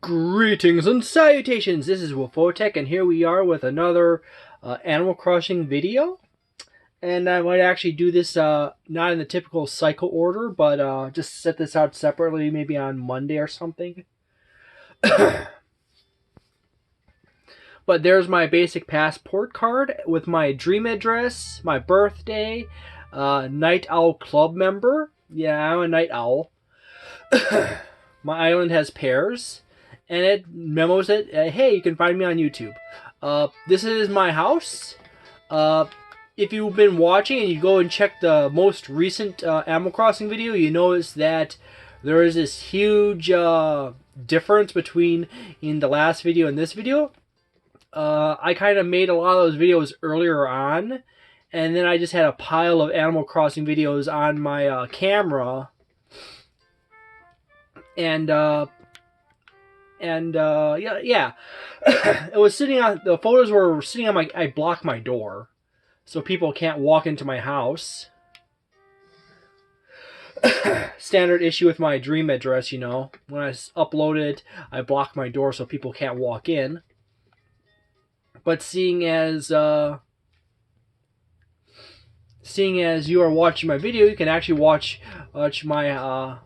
Greetings and salutations, this is Wolfphototech, and here we are with another Animal Crossing video. And I might actually do this not in the typical cycle order, but just set this out separately, maybe on Monday or something. But there's my basic passport card with my dream address, my birthday, Night Owl Club member. Yeah, I'm a night owl. My island has pears, and it memos it, hey, you can find me on YouTube. This is my house. If you've been watching and you go and check the most recent Animal Crossing video, you notice that there is this huge difference between in the last video and this video. I kind of made a lot of those videos earlier on, and then I just had a pile of Animal Crossing videos on my camera. And yeah. It was sitting on, the photos were sitting on I blocked my door, so people can't walk into my house. Standard issue with my dream address, you know. When I upload it, I block my door so people can't walk in. But seeing as you are watching my video, you can actually watch my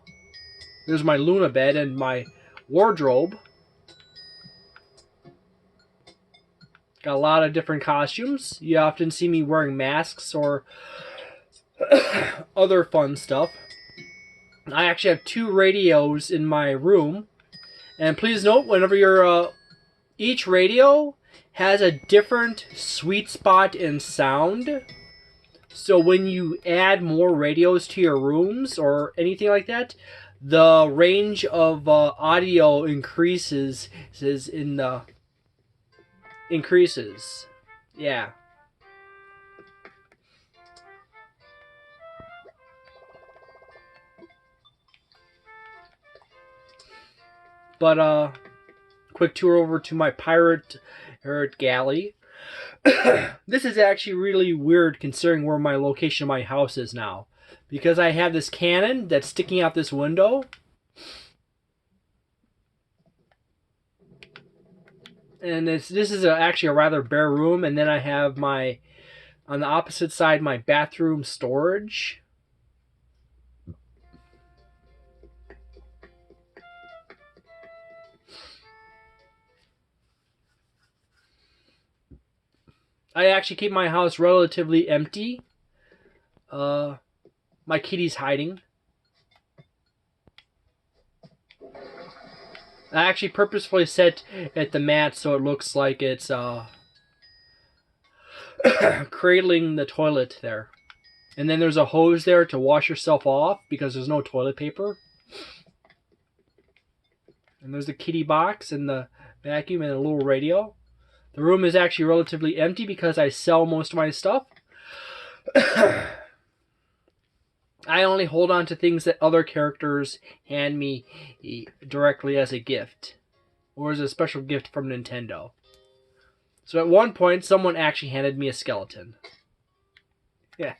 there's my Luna bed and my wardrobe. Got a lot of different costumes. You often see me wearing masks or other fun stuff. I actually have 2 radios in my room. And please note, whenever you're each radio has a different sweet spot in sound. So when you add more radios to your rooms or anything like that, the range of audio increases. Yeah. But quick tour over to my pirate galley. This is actually really weird considering where my location of my house is now, because I have this cannon that's sticking out this window. And this is actually a rather bare room, and then I have my, on the opposite side, my bathroom storage. I actually keep my house relatively empty. My kitty's hiding. I actually purposefully set at the mat so it looks like it's cradling the toilet there. And then there's a hose there to wash yourself off because there's no toilet paper. And there's the kitty box and the vacuum and a little radio. The room is actually relatively empty because I sell most of my stuff. I only hold on to things that other characters hand me directly as a gift, or as a special gift from Nintendo. So at one point, someone actually handed me a skeleton. Yeah.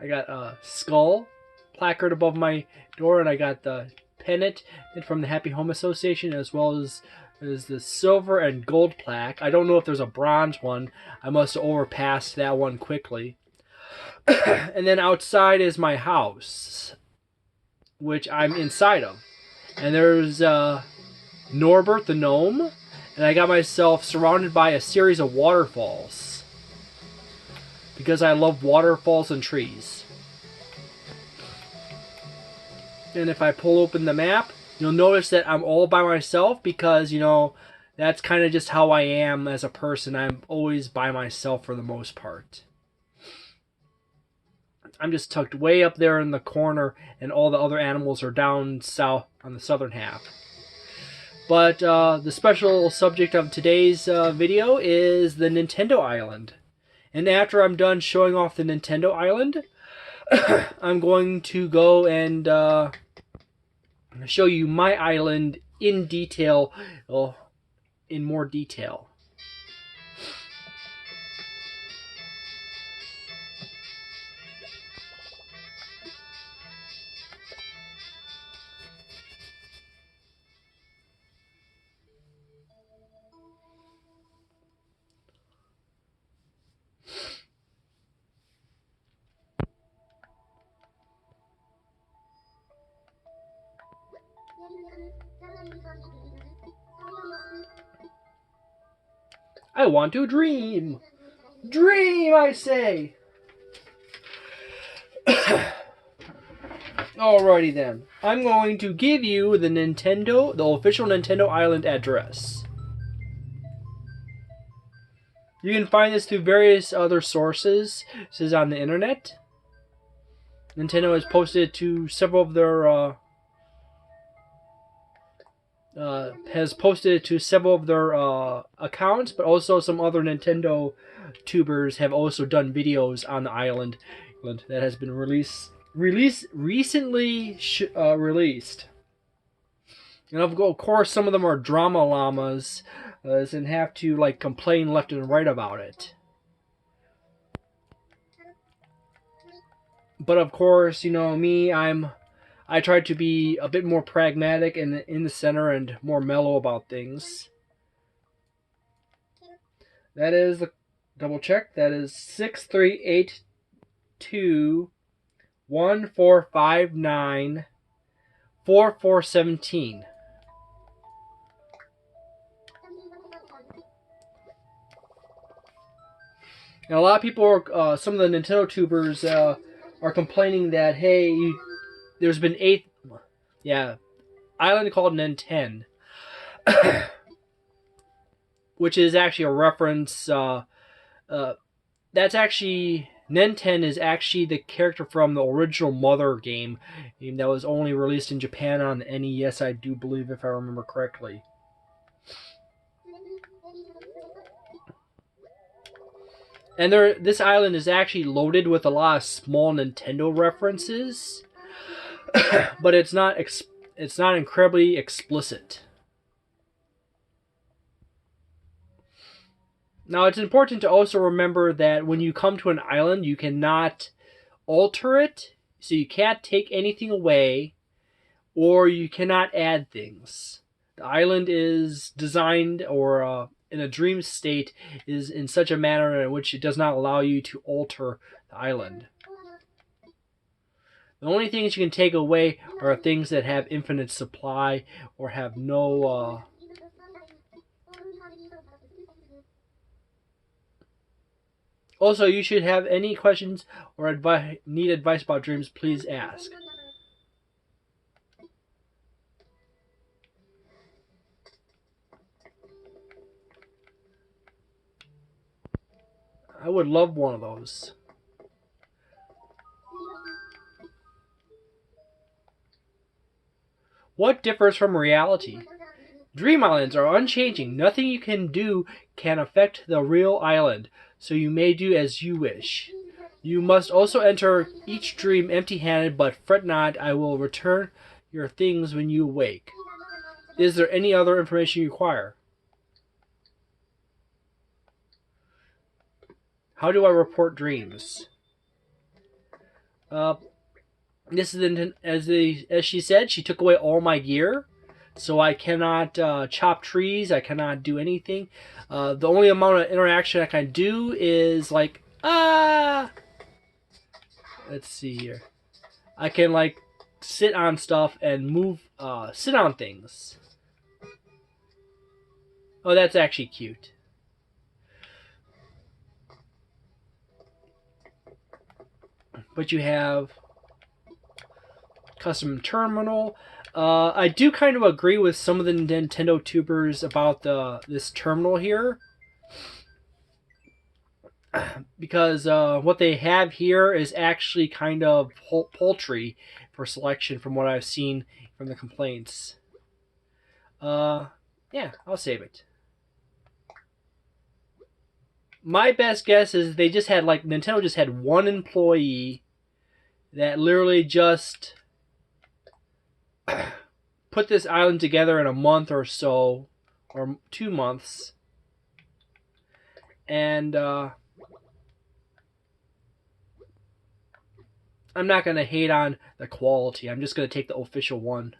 I got a skull placard above my door, and I got the pennant from the Happy Home Association, as well as the silver and gold plaque. I don't know if there's a bronze one. I must have overpassed that one quickly. And then outside is my house, which I'm inside of. And there's Norbert the gnome, and I got myself surrounded by a series of waterfalls, because I love waterfalls and trees. And if I pull open the map, you'll notice that I'm all by myself because, you know, that's kind of just how I am as a person. I'm always by myself for the most part. I'm just tucked way up there in the corner, and all the other animals are down south on the southern half. But the special subject of today's video is the Nintendo Island. And after I'm done showing off the Nintendo Island, I'm going to go and show you my island in detail, in more detail. I want to dream. Dream, I say. Alrighty then. I'm going to give you the official Nintendo Island address. You can find this through various other sources. This is on the internet. Nintendo has posted to several of their accounts, but also some other Nintendo tubers have also done videos on the island that has been recently released. And of course, some of them are drama llamas and have to like complain left and right about it. But of course, you know me, I try to be a bit more pragmatic and in the center and more mellow about things. That is the double check. That is 6382-1459-4417. Now, a lot of people are, some of the Nintendo tubers are complaining that, hey, there's been island called Ninten, which is actually a reference. That's actually Ninten is actually the character from the original Mother game that was only released in Japan on the NES, I do believe, if I remember correctly. And this island is actually loaded with a lot of small Nintendo references, but it's not incredibly explicit. Now, it's important to also remember that when you come to an island, you cannot alter it, so you can't take anything away, or you cannot add things. The island is designed, or in a dream state, is in such a manner in which it does not allow you to alter the island. The only things you can take away are things that have infinite supply or have no... Also, you should have any questions or need advice about dreams, please ask. I would love one of those. What differs from reality? Dream islands are unchanging. Nothing you can do can affect the real island, so you may do as you wish. You must also enter each dream empty-handed, but fret not, I will return your things when you awake. Is there any other information you require? How do I report dreams? This is as she said, she took away all my gear, so I cannot chop trees. I cannot do anything. The only amount of interaction I can do is like Let's see here. I can like sit on stuff and move. Sit on things. Oh, that's actually cute. But you have custom terminal. I do kind of agree with some of the Nintendo tubers about this terminal here, because what they have here is actually kind of paltry for selection from what I've seen from the complaints. Yeah, I'll save it. My best guess is they just had Nintendo just had one employee that literally just put this island together in a month or so, or 2 months, and I'm not going to hate on the quality. I'm just going to take the official one.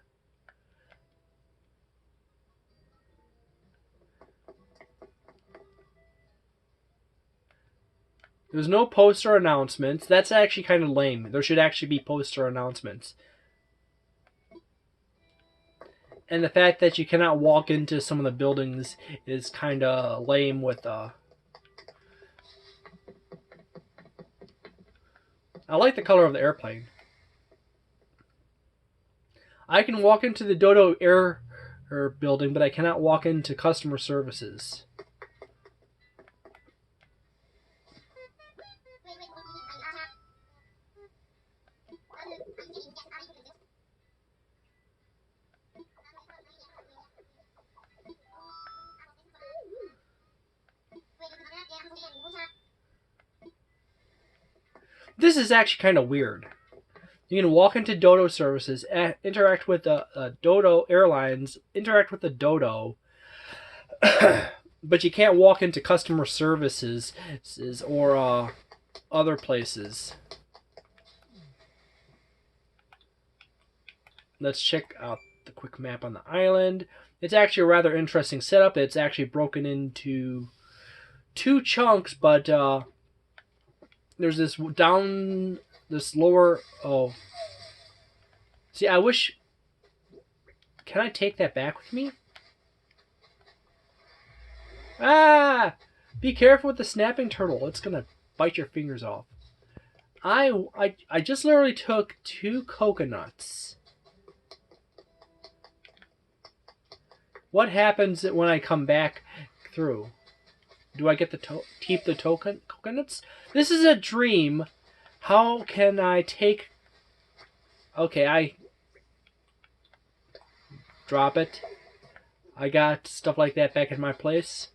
There's no poster announcements. That's actually kind of lame. There should actually be poster announcements. And the fact that you cannot walk into some of the buildings is kind of lame with I like the color of the airplane. I can walk into the Dodo Air building, but I cannot walk into customer services. This is actually kind of weird. You can walk into Dodo services, interact with the Dodo Airlines, interact with the Dodo, but you can't walk into customer services or other places. Let's check out the quick map on the island. It's actually a rather interesting setup. It's actually broken into 2 chunks, but there's this lower. Oh, see, I wish. Can I take that back with me? Ah! Be careful with the snapping turtle. It's gonna bite your fingers off. I just literally took 2 coconuts. What happens when I come back through? Do I get to keep the coconuts? This is a dream. How can I take... Okay, I... Drop it. I got stuff like that back in my place.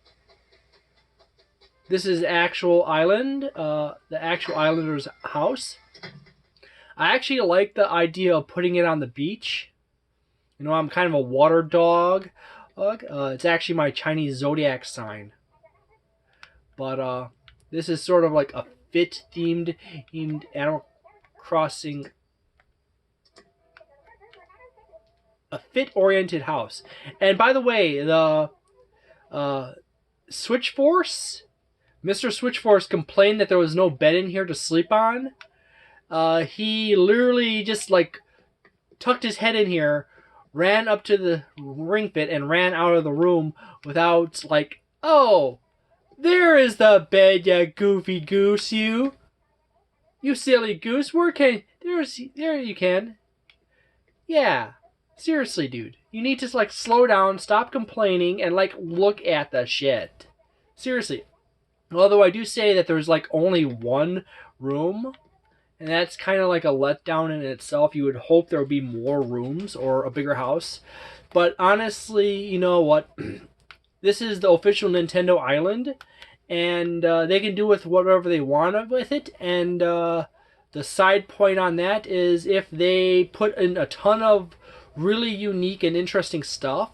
This is actual island. The actual islander's house. I actually like the idea of putting it on the beach. You know, I'm kind of a water dog. It's actually my Chinese zodiac sign. But this is sort of like a fit-themed Animal Crossing, a fit-oriented house. And by the way, the Switchforce, Mr. Switchforce complained that there was no bed in here to sleep on. He literally just like tucked his head in here, ran up to the ring fit, and ran out of the room without like, oh, there is the bed, you goofy goose, you. You silly goose, where can... There you can. Yeah. Seriously, dude. You need to, like, slow down, stop complaining, and, like, look at the shit. Seriously. Although I do say that there's, like, only 1 room, and that's kind of like a letdown in itself. You would hope there would be more rooms or a bigger house. But honestly, you know what? This is the official Nintendo Island, and they can do with whatever they want with it. And the side point on that is if they put in a ton of really unique and interesting stuff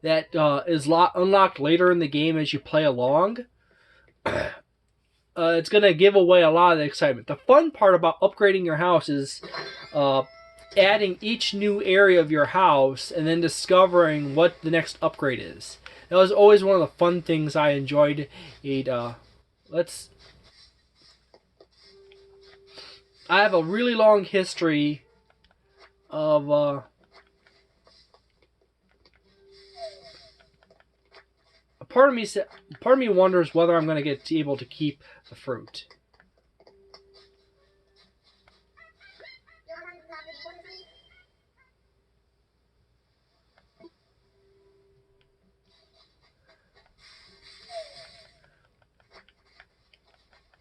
that is unlocked later in the game as you play along, it's going to give away a lot of the excitement. The fun part about upgrading your house is adding each new area of your house and then discovering what the next upgrade is. That was always one of the fun things I enjoyed. I have a really long history of part of me wonders whether I'm going to get able to keep the fruit.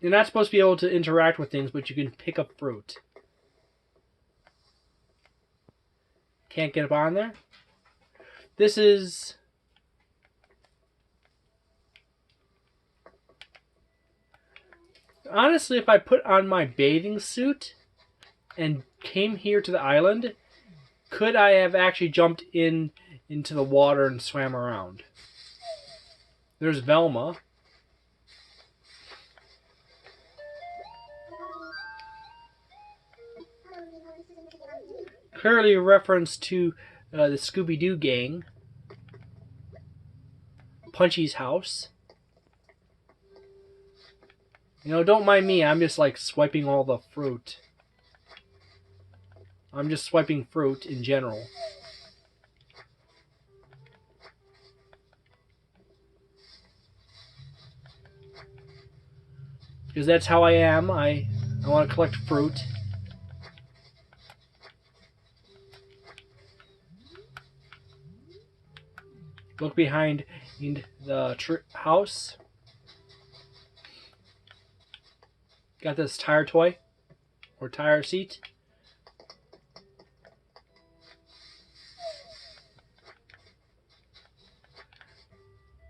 You're not supposed to be able to interact with things, but you can pick up fruit. Can't get up on there. This is... Honestly, if I put on my bathing suit and came here to the island, could I have actually jumped into the water and swam around? There's Velma. Clearly a reference to the Scooby-Doo gang. Punchy's house. You know, don't mind me. I'm just like swiping all the fruit. I'm just swiping fruit in general. because that's how I am. I want to collect fruit. Look behind the house. Got this tire toy or tire seat.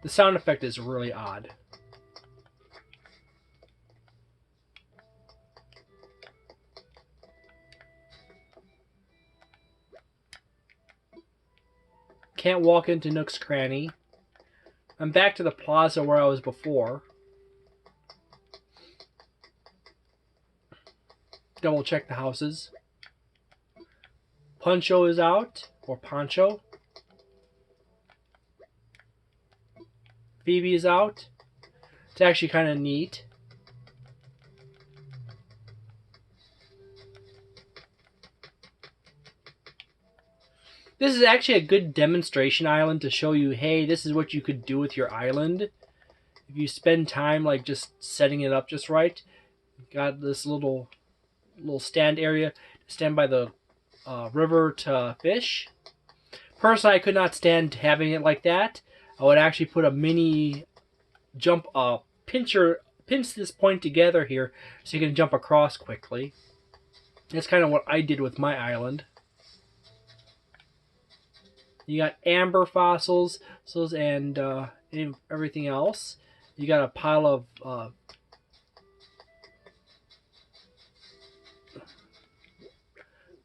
The sound effect is really odd. Can't walk into Nook's Cranny. I'm back to the plaza where I was before. Double check the houses. Puncho is out, or Poncho. Phoebe is out. It's actually kind of neat. This is actually a good demonstration island to show you, hey, this is what you could do with your island. If you spend time like just setting it up just right. Got this little stand area to stand by the river to fish. Personally, I could not stand having it like that. I would actually put a mini jump pinch this point together here so you can jump across quickly. That's kind of what I did with my island. You got amber fossils and everything else. You got a pile of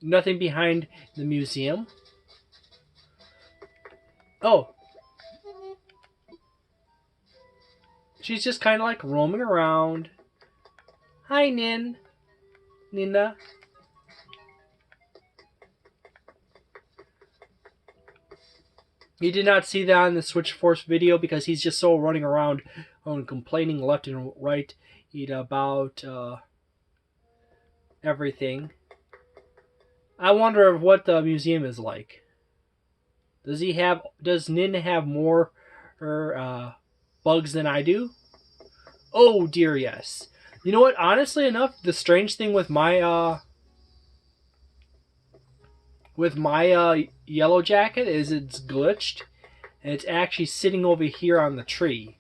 nothing behind the museum. Oh, she's just kind of like roaming around. Hi, Nina. You did not see that on the Switch Force video because he's just so running around and complaining left and right about everything. I wonder what the museum is like. Does Nin have more bugs than I do? Oh dear, yes. You know what? Honestly enough, the strange thing with my yellow jacket is it's glitched, and it's actually sitting over here on the tree.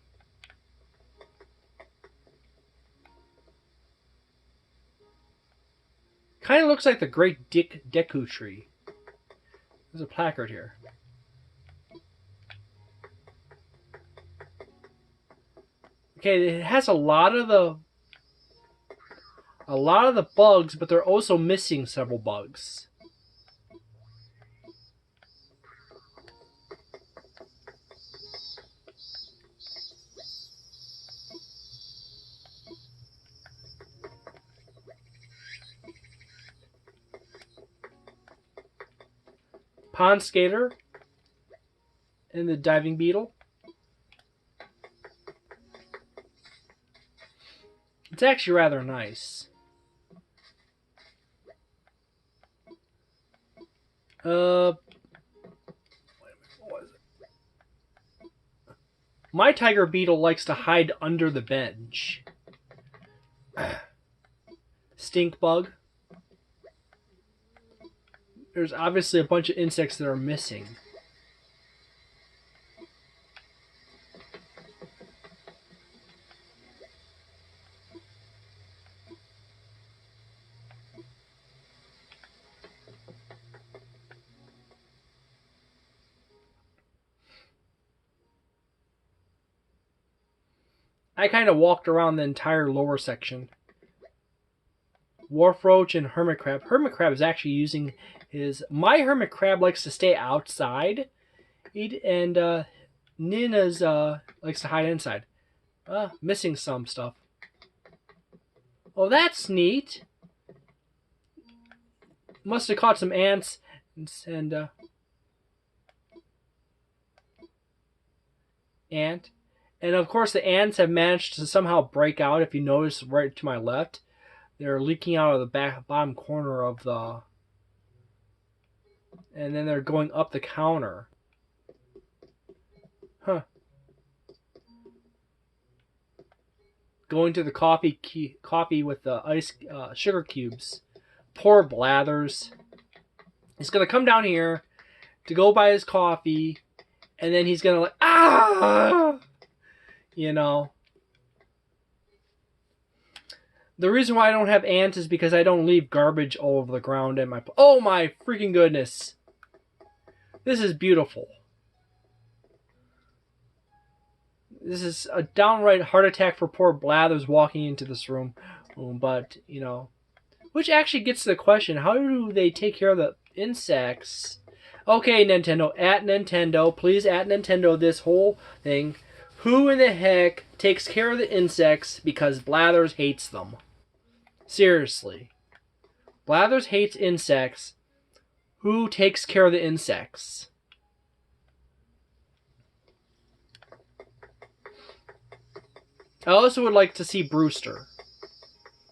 Kind of looks like the Great Deku tree. There's a placard here. Okay, it has a lot of the bugs, but they're also missing several bugs. Pond Skater and the Diving Beetle. It's actually rather nice. What was it? My Tiger Beetle likes to hide under the bench. Stink Bug. There's obviously a bunch of insects that are missing. I kind of walked around the entire lower section. Wharf Roach and Hermit Crab. Hermit Crab is actually using his... My Hermit Crab likes to stay outside. And Nina's likes to hide inside. Missing some stuff. Oh, that's neat. Must have caught some ants and ant. And of course the ants have managed to somehow break out. If you notice right to my left, they're leaking out of the bottom corner of the... And then they're going up the counter. Huh. going to the coffee with the ice sugar cubes. Poor Blathers. He's gonna come down here to go buy his coffee, and then he's gonna you know. The reason why I don't have ants is because I don't leave garbage all over the ground and my... Oh my freaking goodness. This is beautiful. This is a downright heart attack for poor Blathers walking into this room. But, you know... Which actually gets to the question, how do they take care of the insects? Okay, Nintendo, at Nintendo, please at Nintendo this whole thing. Who in the heck takes care of the insects because Blathers hates them? Seriously. Blathers hates insects. Who takes care of the insects? I also would like to see Brewster.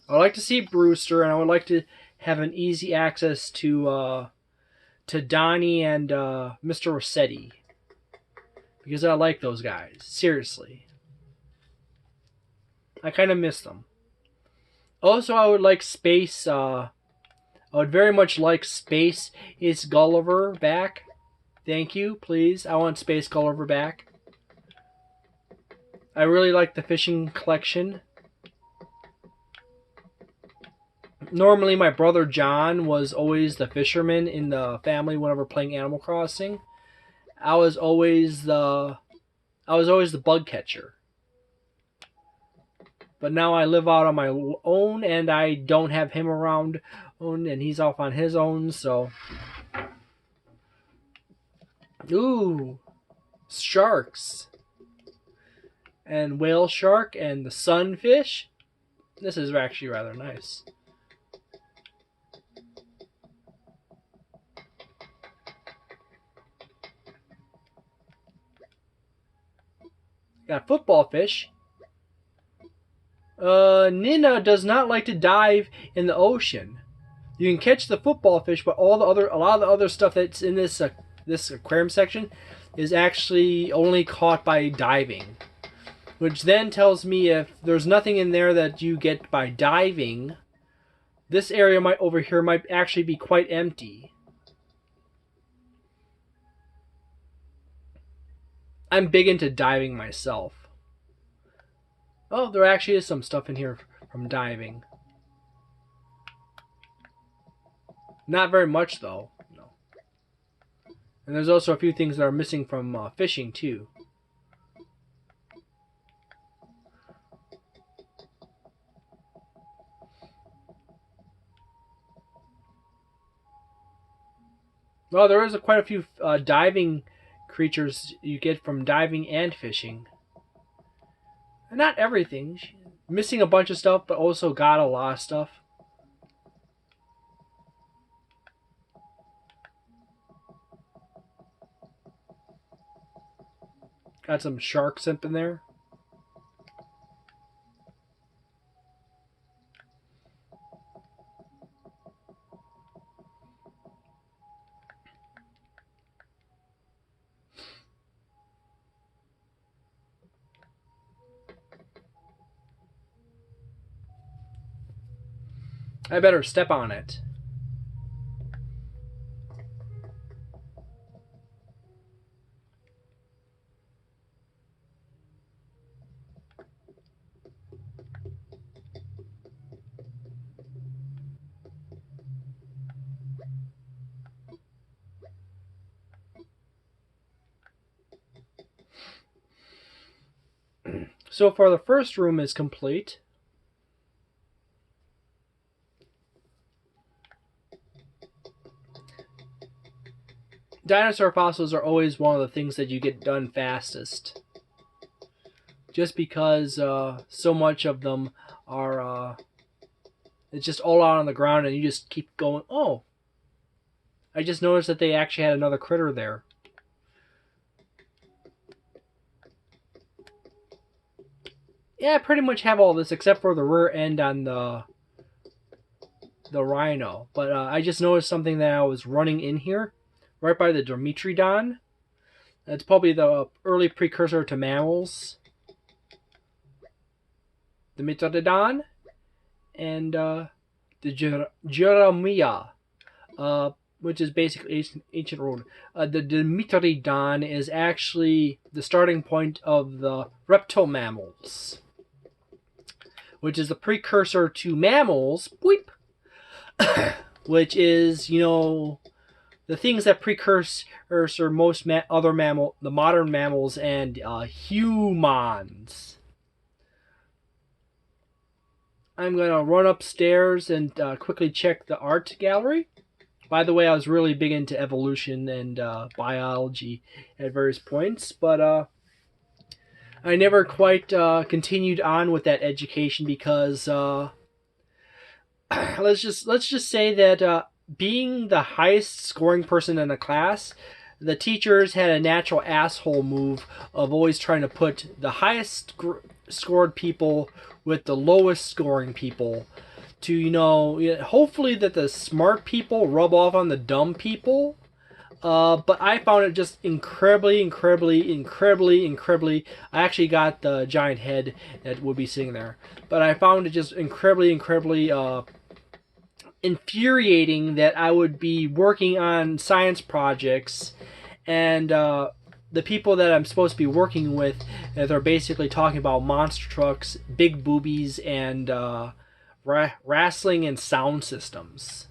I would like to see Brewster, and I would like to have an easy access to Donnie and Mr. Rossetti. Because I like those guys. Seriously. I kind of miss them. Also, I would like Space. I would very much like Space is Gulliver back. Thank you, please. I want Space Gulliver back. I really like the fishing collection. Normally, my brother John was always the fisherman in the family whenever playing Animal Crossing. I was always the bug catcher. But now I live out on my own, and I don't have him around, and he's off on his own, so... Ooh! Sharks! And whale shark, and the sunfish. This is actually rather nice. Got football fish. Nina does not like to dive in the ocean. You can catch the football fish, but a lot of the other stuff that's in this aquarium section is actually only caught by diving. Which then tells me if there's nothing in there that you get by diving, this area over here might actually be quite empty. I'm big into diving myself. Oh, there actually is some stuff in here from diving. Not very much, though. No. And there's also a few things that are missing from fishing, too. Well, there is quite a few diving creatures you get from diving and fishing. Not everything. Missing a bunch of stuff, but also got a lot of stuff. Got some sharks up in there. I better step on it. So far, the first room is complete. Dinosaur fossils are always one of the things that you get done fastest. Just because so much of them are... it's just all out on the ground and you just keep going, oh! I just noticed that they actually had another critter there. Yeah, I pretty much have all this except for the rear end on the rhino. But I just noticed something that I was running in here. Right by the Dimetrodon. That's probably the early precursor to mammals. the Mitradon, and the Jeremiah, which is basically ancient rune. The Dimetrodon is actually the starting point of the reptile mammals, which is the precursor to mammals, Boop, which is, the things that precursor most the modern mammals and humans. I'm going to run upstairs and quickly check the art gallery. By the way, I was really big into evolution and biology at various points, but I never quite continued on with that education because let's just say that being the highest scoring person in a class, the teachers had a natural asshole move of always trying to put the highest scored people with the lowest scoring people to, hopefully that the smart people rub off on the dumb people. But I found it just incredibly. I actually got the giant head that would be sitting there, but I found it just incredibly infuriating that I would be working on science projects, and the people that I'm supposed to be working with, they're basically talking about monster trucks, big boobies, and wrestling and sound systems.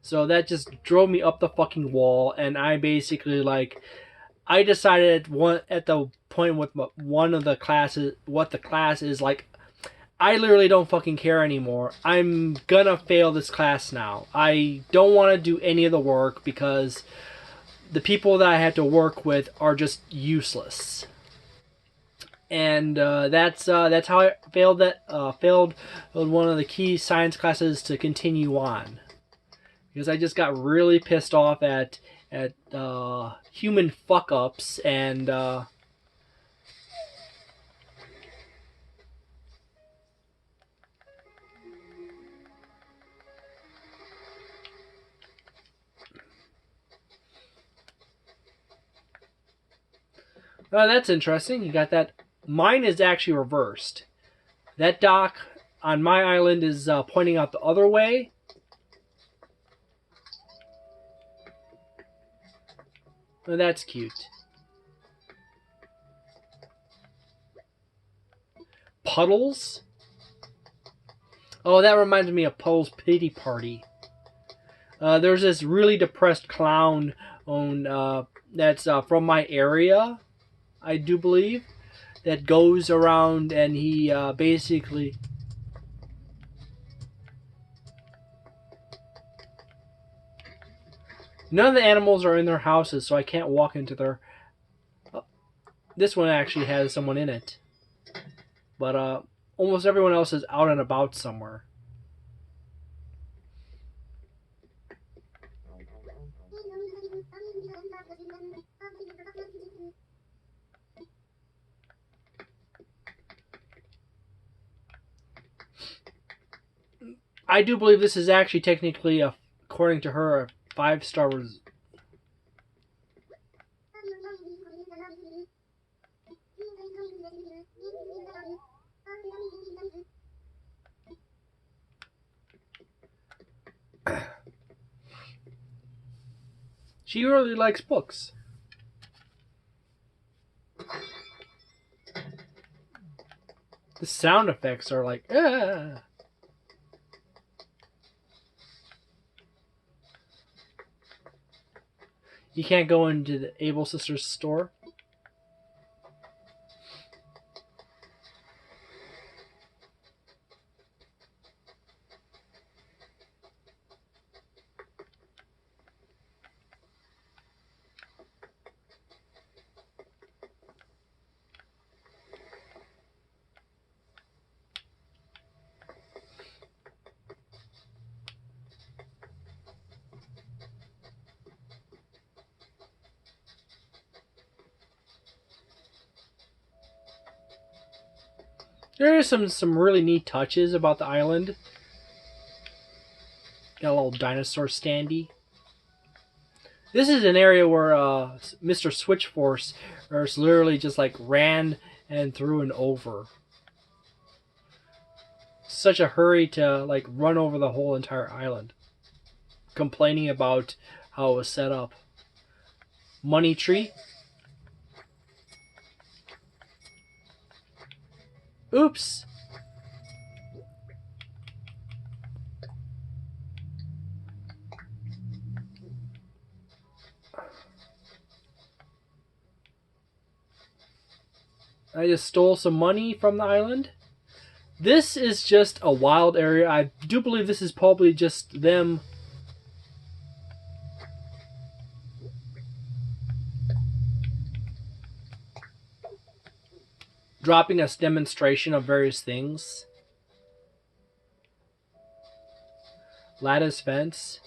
So that just drove me up the fucking wall, and I basically I decided at the point with one of the classes, what the class is like. I literally don't fucking care anymore. I'm gonna fail this class now. I don't want to do any of the work because the people that I have to work with are just useless. And that's how I failed one of the key science classes to continue on, because I just got really pissed off at human fuck ups and. Oh, that's interesting. You got that. Mine is actually reversed. That dock on my island is pointing out the other way. Oh, that's cute. Puddles? Oh, that reminds me of Puddles' Pity Party. There's this really depressed clown that's from my area, I do believe, that goes around and he basically. None of the animals are in their houses, so I can't walk into their. This one actually has someone in it, but almost everyone else is out and about somewhere. I do believe this is actually technically, according to her, a 5-star. She really likes books. The sound effects are like, ah. You can't go into the Able Sisters store. There are some really neat touches about the island. Got a little dinosaur standee. This is an area where Mr. Switchforce literally just ran and through and over. such a hurry to like run over the whole entire island, complaining about how it was set up. Money tree. Oops. I just stole some money from the island. This is just a wild area. I do believe this is probably just them dropping us demonstration of various things. Lattice fence.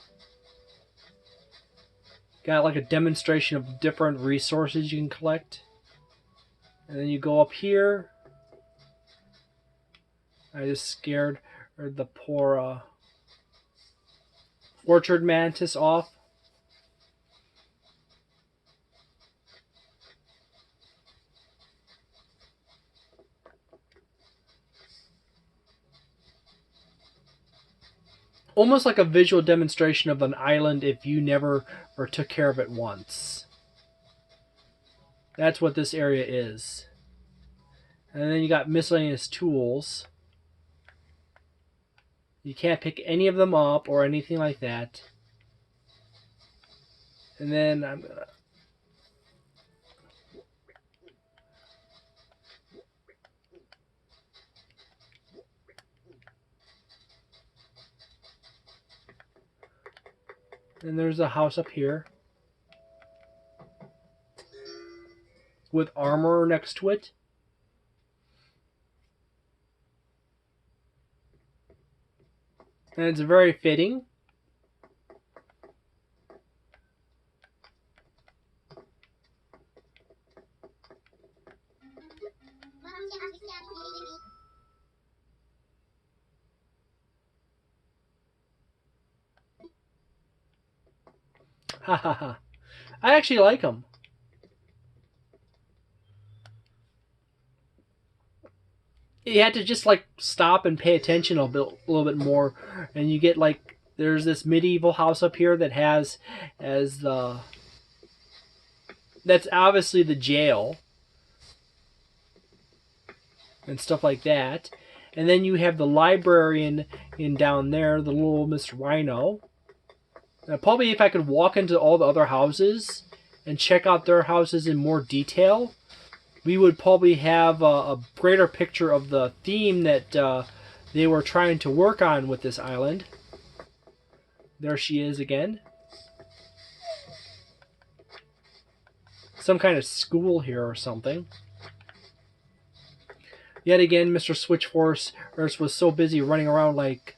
Got like a demonstration of different resources you can collect. And then you go up here. I just scared the poor orchard mantis off. Almost like a visual demonstration of an island if you never or took care of it once. That's what this area is. And then you got miscellaneous tools. You can't pick any of them up or anything like that. And then I'm gonna... And there's a house up here with armor next to it. And it's very fitting. Ha ha ha. I actually like them. You had to just like stop and pay attention a little bit more, and you get like there's this medieval house up here that has as the that's obviously the jail and stuff like that, and then you have the librarian in down there, the little Miss Rhino. Now, probably if I could walk into all the other houses and check out their houses in more detail, we would probably have a greater picture of the theme that they were trying to work on with this island. There she is again. Some kind of school here or something. Yet again, Mr. Switchforce was so busy running around like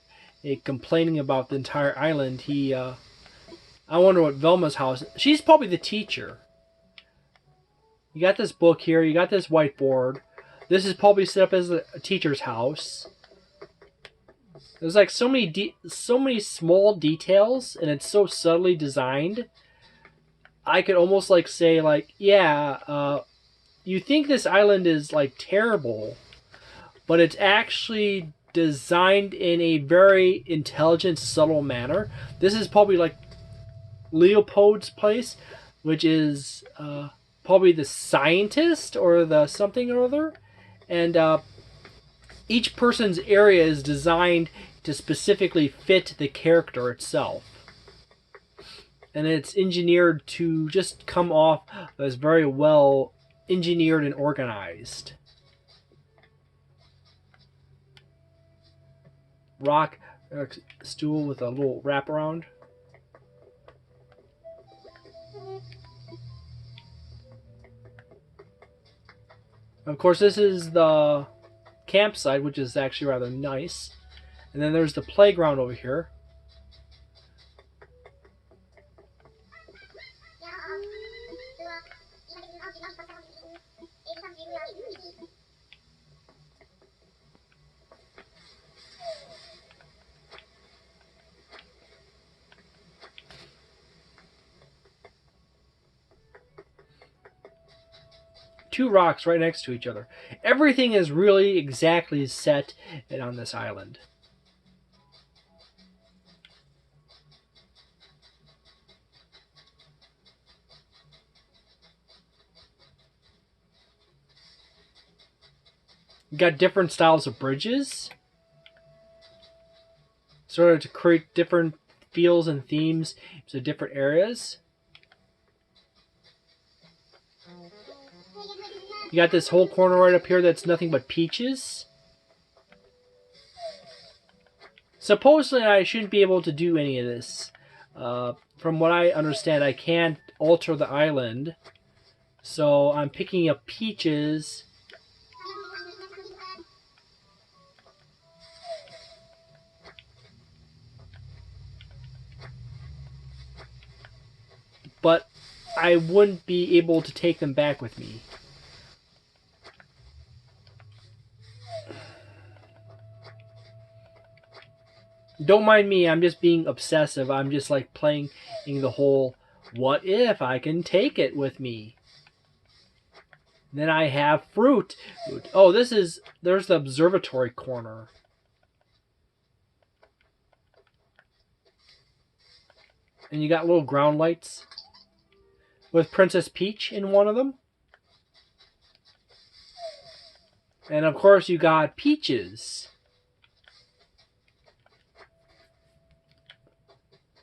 complaining about the entire island. I wonder what Velma's house... She's probably the teacher. You got this book here. You got this whiteboard. This is probably set up as a teacher's house. There's like so many small details, and it's so subtly designed. I could almost like say like, yeah, you think this island is like terrible, but it's actually designed in a very intelligent, subtle manner. This is probably like Leopold's place, which is probably the scientist or the something or other, and each person's area is designed to specifically fit the character itself, and it's engineered to just come off as very well engineered and organized. Rock stool with a little wraparound. Of course, this is the campsite, which is actually rather nice. And then there's the playground over here. two rocks right next to each other. Everything is really exactly set on this island. You got different styles of bridges, sort of to create different feels and themes to different areas. You got this whole corner right up here that's nothing but peaches. Supposedly I shouldn't be able to do any of this. From what I understand, I can't alter the island. So I'm picking up peaches. But I wouldn't be able to take them back with me. Don't mind me, I'm just being obsessive. I'm just like playing the whole, what if I can take it with me? Then I have fruit. Oh, there's the observatory corner. And you got little ground lights with Princess Peach in one of them. And of course you got peaches.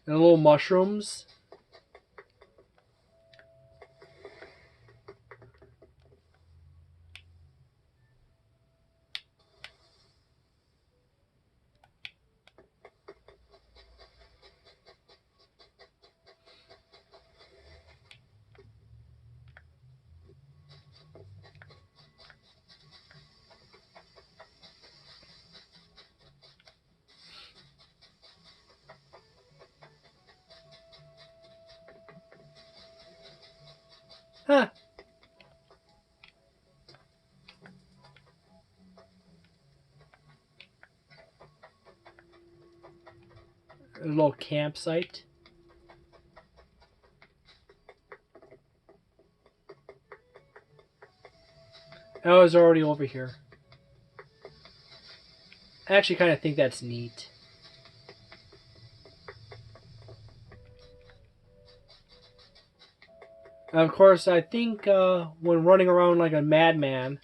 And little mushrooms. Huh. A little campsite. I was already over here. I actually kind of think that's neat. And of course, I think when running around like a madman,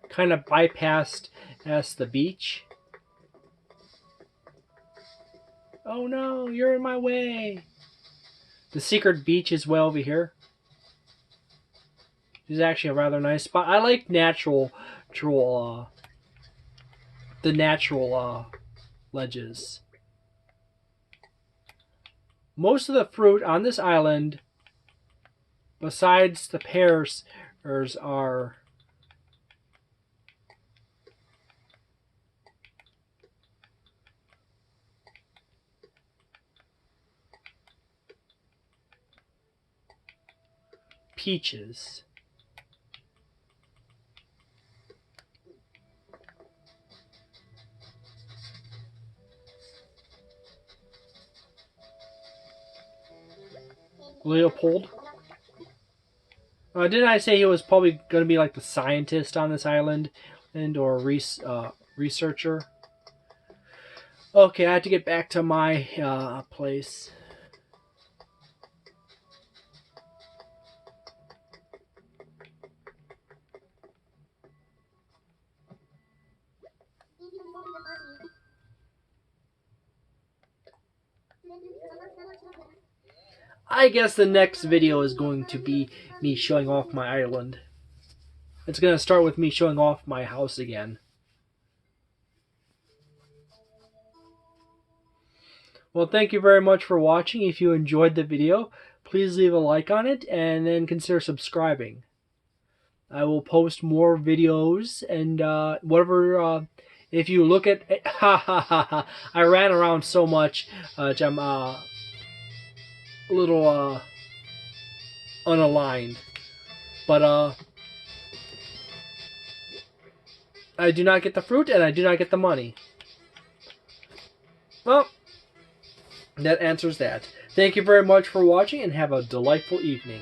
kind of bypassed the beach. Oh no, you're in my way. The secret beach is way over here. It's actually a rather nice spot. I like the natural ledges. Most of the fruit on this island, besides the pears, are peaches. Leopold. Didn't I say he was probably going to be like the scientist on this island or researcher? Okay, I have to get back to my place. I guess the next video is going to be me showing off my island. It's going to start with me showing off my house again. Well, thank you very much for watching. If you enjoyed the video, please leave a like on it and then consider subscribing. I will post more videos and whatever. If you look at, I ran around so much, I'm a little unaligned, but I do not get the fruit and I do not get the money. Well, that answers that. Thank you very much for watching and have a delightful evening.